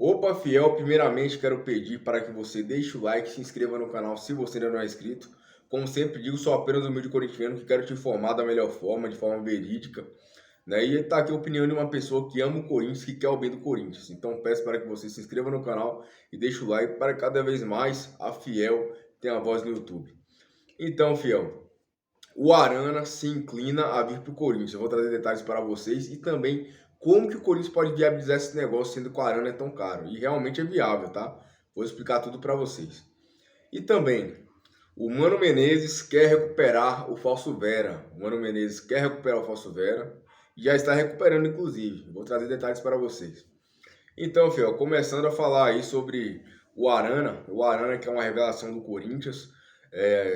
Opa, fiel, primeiramente quero pedir para que você deixe o like, se inscreva no canal se você ainda não é inscrito. Como sempre digo, sou apenas um humilde corintiano que quero te informar da melhor forma, de forma verídica, né? E tá aqui a opinião de uma pessoa que ama o Corinthians, que quer o bem do Corinthians. Então peço para que você se inscreva no canal e deixe o like para que cada vez mais a fiel tenha voz no YouTube. Então, fiel, o Arana se inclina a vir para o Corinthians. Eu vou trazer detalhes para vocês e também como que o Corinthians pode viabilizar esse negócio sendo que o Arana é tão caro. E realmente é viável, tá? Vou explicar tudo para vocês. E também, o Mano Menezes quer recuperar o Falso Vera. O Mano Menezes quer recuperar o Falso Vera e já está recuperando, inclusive. Vou trazer detalhes para vocês. Então, Fiel, começando a falar aí sobre o Arana que é uma revelação do Corinthians,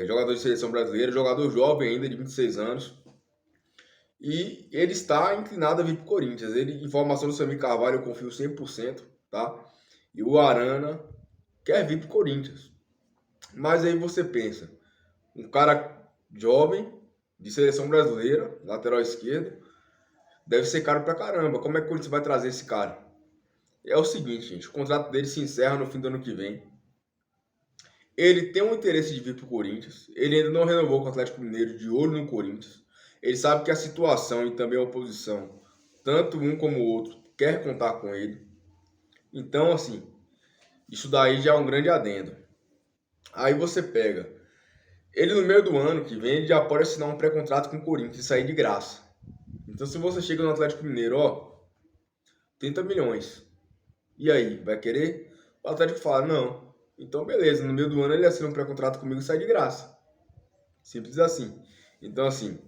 jogador de seleção brasileira, jogador jovem ainda, de 26 anos, e ele está inclinado a vir para o Corinthians. Informação do Samir Carvalho, eu confio 100%, tá? E o Arana quer vir para o Corinthians. Mas aí você pensa, um cara jovem, de seleção brasileira, lateral esquerdo, deve ser caro pra caramba. Como é que o Corinthians vai trazer esse cara? É o seguinte, gente, o contrato dele se encerra no fim do ano que vem. Ele tem um interesse de vir para o Corinthians. Ele ainda não renovou com o Atlético Mineiro, de olho no Corinthians. Ele sabe que a situação e também a oposição, tanto um como o outro, quer contar com ele. Então, assim, isso daí já é um grande adendo. Aí você pega. Ele no meio do ano que vem, ele já pode assinar um pré-contrato com o Corinthians e sair de graça. Então, se você chega no Atlético Mineiro, ó, 30 milhões. E aí, vai querer? O Atlético fala, não. Então, beleza, no meio do ano ele assina um pré-contrato comigo e sai de graça. Simples assim. Então, assim,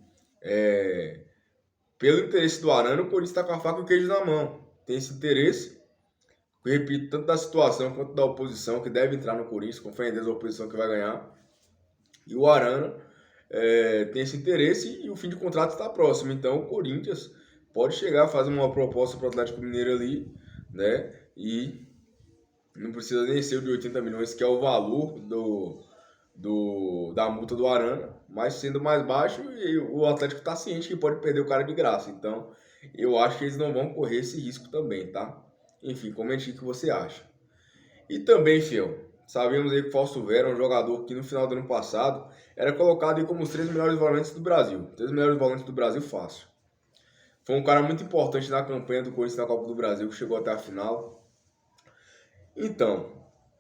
pelo interesse do Arana, o Corinthians está com a faca e o queijo na mão. Tem esse interesse, eu repito, tanto da situação quanto da oposição, que deve entrar no Corinthians, com fé em Deus, a oposição que vai ganhar. E o Arana tem esse interesse e o fim de contrato está próximo. Então, o Corinthians pode chegar a fazer uma proposta para o Atlético Mineiro ali, né? E não precisa nem ser o de 80 milhões, que é o valor da multa do Arana, mas sendo mais baixo, e o Atlético está ciente que pode perder o cara de graça. Então, eu acho que eles não vão correr esse risco também, tá? Enfim, comente o que você acha. E também, fiel, sabemos aí que o Fausto Vera é um jogador que no final do ano passado era colocado aí como os 3 melhores volantes do Brasil. 3 melhores volantes do Brasil fácil. Foi um cara muito importante na campanha do Corinthians na Copa do Brasil, que chegou até a final. Então,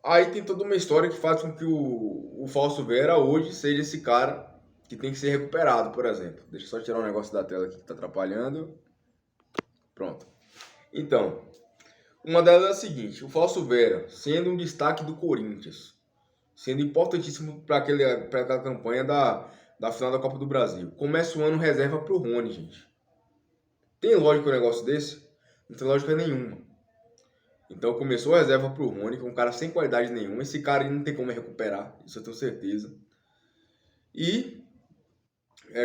aí tem toda uma história que faz com que o Fausto Vera hoje seja esse cara que tem que ser recuperado, por exemplo. Deixa eu só tirar um negócio da tela aqui que está atrapalhando. Pronto. Então, uma delas é a seguinte: o Fausto Vera, sendo um destaque do Corinthians, sendo importantíssimo para aquela campanha da final da Copa do Brasil, começa o ano reserva para o Rony, gente. Tem lógica um negócio desse? Não tem lógica nenhuma. Então começou a reserva pro Rony, que é um cara sem qualidade nenhuma. Esse cara ele não tem como recuperar, isso eu tenho certeza. E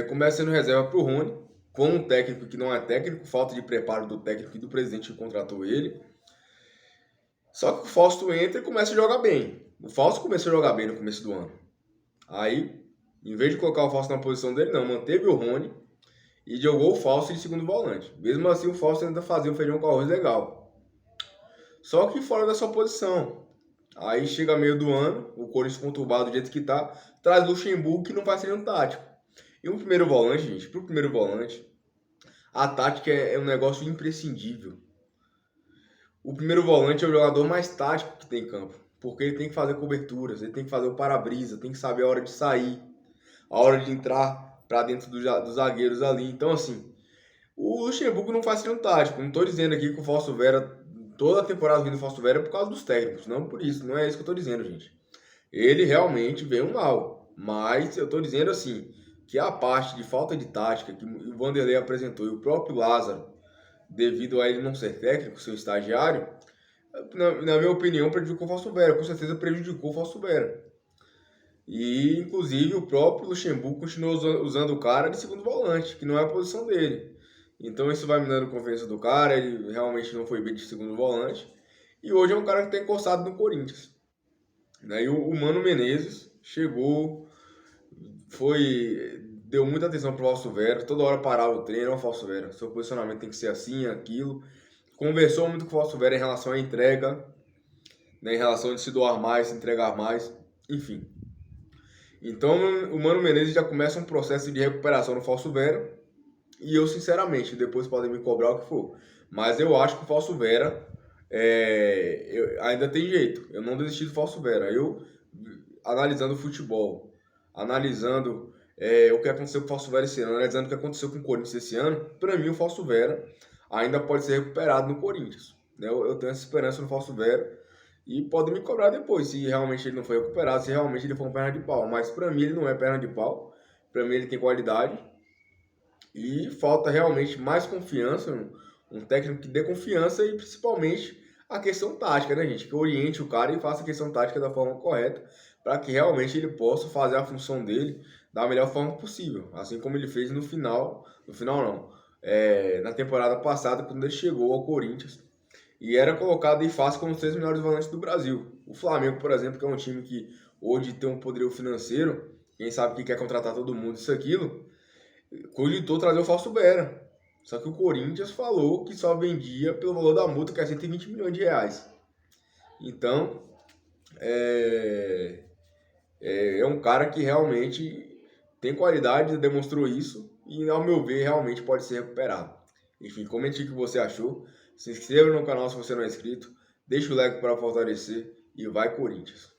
começa sendo reserva pro Rony, com um técnico que não é técnico, falta de preparo do técnico e do presidente que contratou ele. Só que o Fausto entra e começa a jogar bem. O Fausto começou a jogar bem no começo do ano. Aí, em vez de colocar o Fausto na posição dele, não, manteve o Rony e jogou o Fausto de segundo volante. Mesmo assim, o Fausto ainda fazia um feijão com arroz legal. Só que fora da sua posição. Aí chega meio do ano, o Corinthians conturbado do jeito que tá, traz Luxemburgo que não vai ser um tático. E o primeiro volante, gente, pro primeiro volante, a tática é um negócio imprescindível. O primeiro volante é o jogador mais tático que tem em campo, porque ele tem que fazer coberturas, ele tem que fazer o para-brisa, tem que saber a hora de sair, a hora de entrar para dentro dos zagueiros ali. Então, assim, o Luxemburgo não faz ser um tático. Não tô dizendo aqui que o Fausto Vera toda a temporada vindo Fausto Vera é por causa dos técnicos, não por isso, não é isso que eu tô dizendo, gente. Ele realmente veio mal, mas eu tô dizendo assim, que a parte de falta de tática que o Vanderlei apresentou e o próprio Lázaro, devido a ele não ser técnico, ser estagiário, na minha opinião, prejudicou o Fausto Vera, com certeza prejudicou o Fausto Vera. E, inclusive, o próprio Luxemburgo continuou usando o cara de segundo volante, que não é a posição dele. Então isso vai me dando confiança do cara, ele realmente não foi bem de segundo volante. E hoje é um cara que está encostado no Corinthians. E o Mano Menezes chegou, deu muita atenção pro Fausto Vera, toda hora parava o treino, o Fausto Vera, seu posicionamento tem que ser assim, aquilo. Conversou muito com o Fausto Vera em relação à entrega, né, em relação de se doar mais, se entregar mais, enfim. Então o Mano Menezes já começa um processo de recuperação no falso Vera, e eu sinceramente, depois podem me cobrar o que for, mas eu acho que o falso Vera ainda tem jeito. Eu não desisti do falso Vera. Eu, analisando o futebol, analisando o que aconteceu com o falso Vera esse ano, analisando o que aconteceu com o Corinthians esse ano, para mim o falso Vera ainda pode ser recuperado no Corinthians, né? Eu tenho essa esperança no falso Vera. E podem me cobrar depois se realmente ele não foi recuperado, se realmente ele foi uma perna de pau. Mas para mim ele não é perna de pau. Para mim ele tem qualidade. E falta realmente mais confiança, um técnico que dê confiança e principalmente a questão tática, né, gente? Que oriente o cara e faça a questão tática da forma correta para que realmente ele possa fazer a função dele da melhor forma possível. Assim como ele fez no final não, na temporada passada, quando ele chegou ao Corinthians e era colocado em face como os 3 melhores volantes do Brasil. O Flamengo, por exemplo, que é um time que hoje tem um poderio financeiro, quem sabe que quer contratar todo mundo, isso, aquilo, cogitou trazer o Fausto Vera. Só que o Corinthians falou que só vendia pelo valor da multa, que é 120 milhões de reais. Então, é um cara que realmente tem qualidade, demonstrou isso, e ao meu ver, realmente pode ser recuperado. Enfim, comente o que você achou. Se inscreva no canal se você não é inscrito. Deixa o like para fortalecer e vai Corinthians.